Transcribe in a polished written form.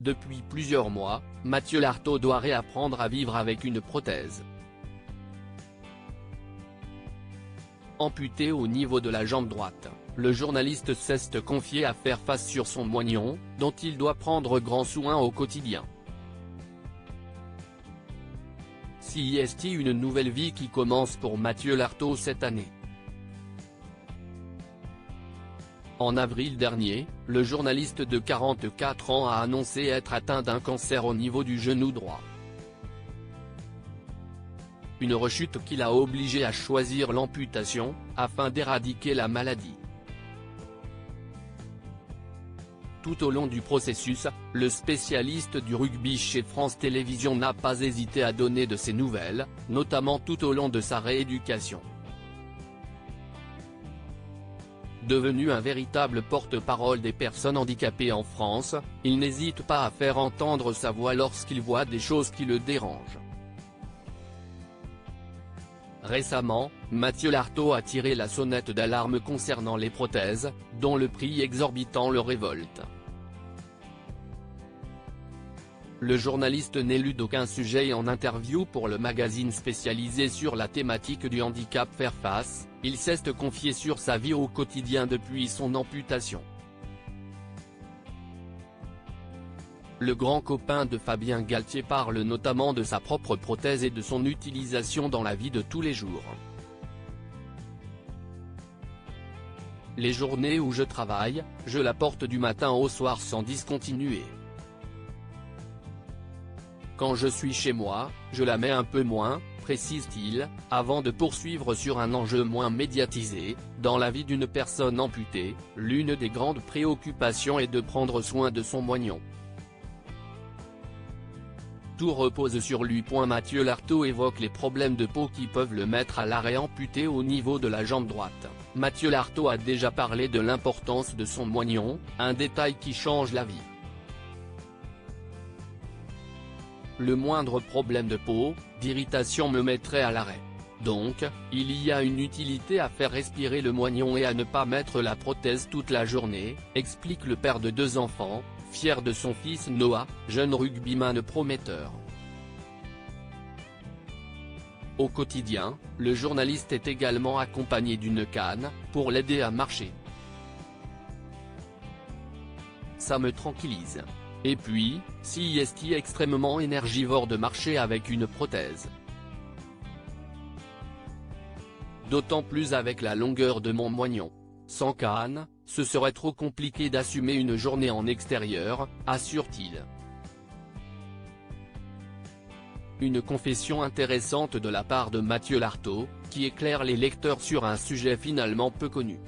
Depuis plusieurs mois, Mathieu Lartaud doit réapprendre à vivre avec une prothèse. Amputé au niveau de la jambe droite, le journaliste s'est confié à faire face sur son moignon, dont il doit prendre grand soin au quotidien. C'est une nouvelle vie qui commence pour Mathieu Lartaud cette année. En avril dernier, le journaliste de 44 ans a annoncé être atteint d'un cancer au niveau du genou droit. Une rechute qui l'a obligé à choisir l'amputation, afin d'éradiquer la maladie. Tout au long du processus, le spécialiste du rugby chez France Télévisions n'a pas hésité à donner de ses nouvelles, notamment tout au long de sa rééducation. Devenu un véritable porte-parole des personnes handicapées en France, il n'hésite pas à faire entendre sa voix lorsqu'il voit des choses qui le dérangent. Récemment, Mathieu Lartaud a tiré la sonnette d'alarme concernant les prothèses, dont le prix exorbitant le révolte. Le journaliste n'élude aucun sujet en interview pour le magazine spécialisé sur la thématique du handicap Faire Face, il s'est confié sur sa vie au quotidien depuis son amputation. Le grand copain de Fabien Galtier parle notamment de sa propre prothèse et de son utilisation dans la vie de tous les jours. Les journées où je travaille, je la porte du matin au soir sans discontinuer. Quand je suis chez moi, je la mets un peu moins, précise-t-il, avant de poursuivre sur un enjeu moins médiatisé. Dans la vie d'une personne amputée, l'une des grandes préoccupations est de prendre soin de son moignon. Tout repose sur lui. Mathieu Lartaud évoque les problèmes de peau qui peuvent le mettre à l'arrêt amputé au niveau de la jambe droite. Mathieu Lartaud a déjà parlé de l'importance de son moignon, un détail qui change la vie. Le moindre problème de peau, d'irritation me mettrait à l'arrêt. Donc, il y a une utilité à faire respirer le moignon et à ne pas mettre la prothèse toute la journée, explique le père de 2 enfants, fier de son fils Noah, jeune rugbyman prometteur. Au quotidien, le journaliste est également accompagné d'une canne, pour l'aider à marcher. Ça me tranquillise. Et puis, c'est extrêmement énergivore de marcher avec une prothèse. D'autant plus avec la longueur de mon moignon. Sans canne, ce serait trop compliqué d'assumer une journée en extérieur, assure-t-il. Une confession intéressante de la part de Mathieu Lartaud, qui éclaire les lecteurs sur un sujet finalement peu connu.